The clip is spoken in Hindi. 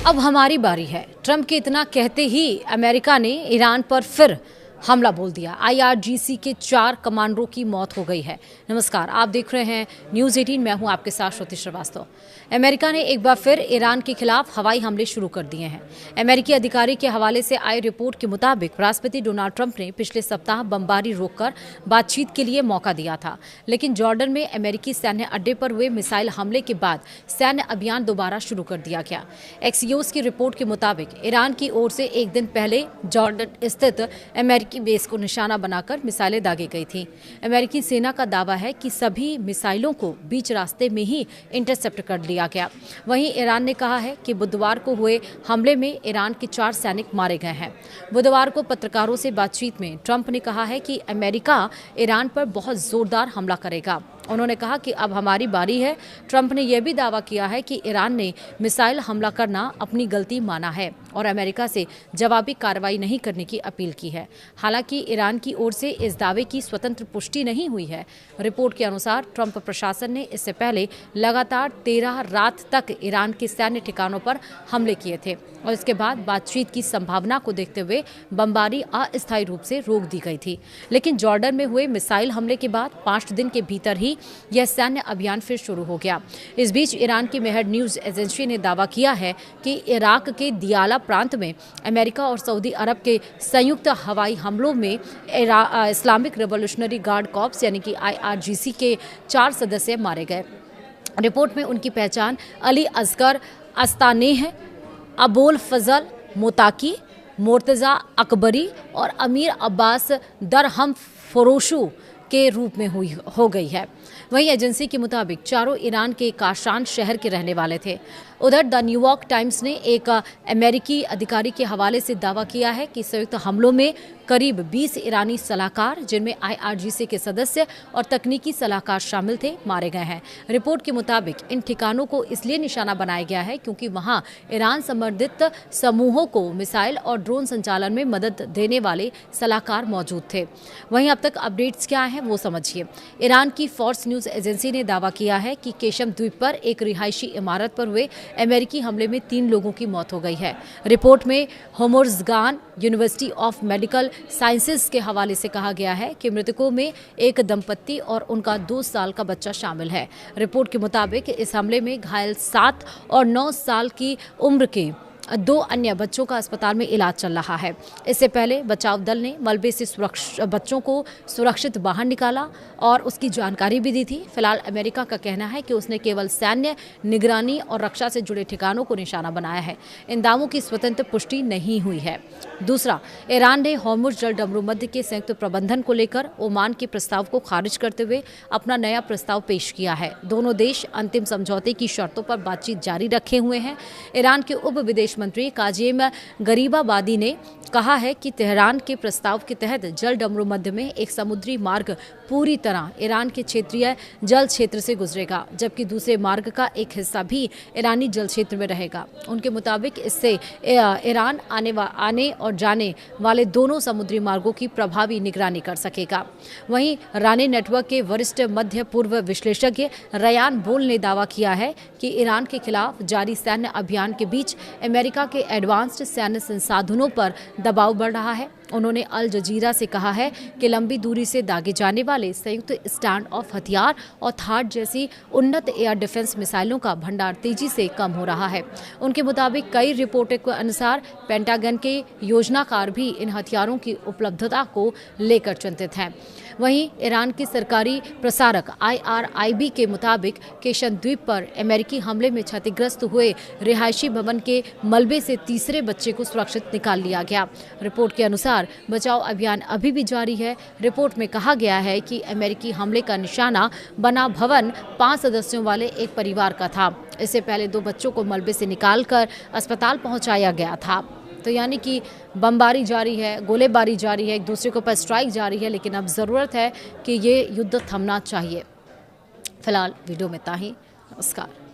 अब हमारी बारी है। ट्रंप के इतना कहते ही अमेरिका ने ईरान पर फिर हमला बोल दिया। IRGC के 4 कमांडरों की मौत हो गई है। नमस्कार, आप देख रहे हैं न्यूज़ 18। मैं हूं आपके साथ श्रुति श्रीवास्तव। अमेरिका ने एक बार फिर ईरान के खिलाफ हवाई हमले शुरू कर दिए हैं। अमेरिकी अधिकारी के हवाले से आई रिपोर्ट के मुताबिक राष्ट्रपति डोनाल्ड ट्रंप ने पिछले सप्ताह बमबारी रोककर बातचीत के लिए मौका दिया था, लेकिन जॉर्डन में अमेरिकी सैन्य अड्डे पर हुए मिसाइल हमले के बाद सैन्य अभियान दोबारा शुरू कर दिया गया। एक्सियोस की रिपोर्ट के मुताबिक ईरान की ओर से एक दिन पहले जॉर्डन स्थित अमेरिकी बेस को निशाना बनाकर मिसाइलें दागी गई थी। अमेरिकी सेना का दावा है कि सभी मिसाइलों को बीच रास्ते में ही इंटरसेप्ट कर लिया गया। वहीं ईरान ने कहा है कि बुधवार को हुए हमले में ईरान के 4 सैनिक मारे गए हैं। बुधवार को पत्रकारों से बातचीत में ट्रंप ने कहा है कि अमेरिका ईरान पर बहुत जोरदार हमला करेगा। उन्होंने कहा कि अब हमारी बारी है। ट्रंप ने यह भी दावा किया है कि ईरान ने मिसाइल हमला करना अपनी गलती माना है और अमेरिका से जवाबी कार्रवाई नहीं करने की अपील की है। हालांकि ईरान की ओर से इस दावे की स्वतंत्र पुष्टि नहीं हुई है। रिपोर्ट के अनुसार ट्रंप प्रशासन ने इससे पहले लगातार 13 रात तक ईरान के सैन्य ठिकानों पर हमले किए थे और इसके बाद बातचीत की संभावना को देखते हुए बमबारी अस्थायी रूप से रोक दी गई थी। लेकिन जॉर्डन में हुए मिसाइल हमले के बाद 5 दिन के भीतर ही यह सैन्य अभियान फिर शुरू हो गया। इस बीच ईरान की मेहर न्यूज एजेंसी ने दावा किया है कि इराक के दियाला प्रांत में अमेरिका और सऊदी अरब के संयुक्त हवाई हमलों में इस्लामिक रिवॉल्यूशनरी गार्ड कॉर्प्स यानी कि IRGC के 4 सदस्य मारे गए। रिपोर्ट में उनकी पहचान अली असगर अस्तानेह, अबोल फजल मोताकी, मुर्तजा अकबरी और अमीर अब्बास दरहम फरोशू के रूप में हो गई है। वहीं एजेंसी के मुताबिक चारों ईरान के काशान शहर के रहने वाले थे। उधर द न्यूयॉर्क टाइम्स ने एक अमेरिकी अधिकारी के हवाले से दावा किया है कि संयुक्त हमलों में करीब 20 ईरानी सलाहकार, जिनमें IRGC के सदस्य और तकनीकी सलाहकार शामिल थे, मारे गए हैं। रिपोर्ट के मुताबिक इन ठिकानों को इसलिए निशाना बनाया गया है क्योंकि वहां ईरान समर्थित समूहों को मिसाइल और ड्रोन संचालन में मदद देने वाले सलाहकार मौजूद थे। वहीं अब तक अपडेट्स क्या हैं वो समझिए। ईरान की फोर्स न्यूज एजेंसी ने दावा किया है कि केशम द्वीप पर एक रिहायशी इमारत पर हुए अमेरिकी हमले में 3 लोगों की मौत हो गई है। रिपोर्ट में होमोर्जगान यूनिवर्सिटी ऑफ मेडिकल साइंसेज के हवाले से कहा गया है कि मृतकों में एक दंपत्ति और उनका 2 साल का बच्चा शामिल है। रिपोर्ट के मुताबिक इस हमले में घायल 7 और 9 साल की उम्र के 2 अन्य बच्चों का अस्पताल में इलाज चल रहा है। इससे पहले बचाव दल ने मलबे से बच्चों को सुरक्षित बाहर निकाला और उसकी जानकारी भी दी थी। फिलहाल अमेरिका का कहना है कि उसने केवल सैन्य निगरानी और रक्षा से जुड़े ठिकानों को निशाना बनाया है। इन दावों की स्वतंत्र पुष्टि नहीं हुई है। दूसरा, ईरान ने हॉर्मुज़ जल डमरूमध्य के संयुक्त प्रबंधन को लेकर ओमान के प्रस्ताव को खारिज करते हुए अपना नया प्रस्ताव पेश किया है। दोनों देश अंतिम समझौते की शर्तों पर बातचीत जारी रखे हुए हैं। ईरान के उप विदेश मंत्री काजेम गरीबाबादी ने कहा है कि तेहरान के प्रस्ताव के तहत जल डमरूमध्य में एक समुद्री मार्ग पूरी तरह ईरान के क्षेत्रीय जल क्षेत्र से गुजरेगा, जबकि दूसरे मार्ग का एक हिस्सा भी ईरानी जल क्षेत्र में रहेगा। उनके मुताबिक इससे ईरान आने और जाने वाले दोनों समुद्री मार्गों की प्रभावी निगरानी कर सकेगा। वहीं रानी नेटवर्क के वरिष्ठ मध्य पूर्व विश्लेषज्ञ रयान बोल ने दावा किया है कि ईरान के खिलाफ जारी सैन्य अभियान के बीच अमेरिका के एडवांस्ड सैन्य संसाधनों पर दबाव बढ़ रहा है। उन्होंने अल जजीरा से कहा है कि लंबी दूरी से दागे जाने वाले संयुक्त स्टैंड ऑफ हथियार और थाड जैसी उन्नत एयर डिफेंस मिसाइलों का भंडार तेजी से कम हो रहा है। उनके मुताबिक कई रिपोर्टों के अनुसार पेंटागन के योजनाकार भी इन हथियारों की उपलब्धता को लेकर चिंतित हैं। वहीं ईरान की सरकारी प्रसारक IRIB के मुताबिक केशन द्वीप पर अमेरिकी हमले में क्षतिग्रस्त हुए रिहायशी भवन के मलबे से तीसरे बच्चे को सुरक्षित निकाल लिया गया। रिपोर्ट के अनुसार बचाव अभियान अभी भी जारी है। रिपोर्ट में कहा गया है कि अमेरिकी हमले का निशाना बना भवन 5 सदस्यों वाले एक परिवार का था। इससे पहले 2 बच्चों को मलबे से निकालकर अस्पताल पहुंचाया गया था। तो यानी कि बमबारी जारी है, गोलेबारी जारी है, एक दूसरे के ऊपर स्ट्राइक जारी है, लेकिन अब ज़रूरत है कि ये युद्ध थमना चाहिए। फिलहाल वीडियो में इतना ही। नमस्कार।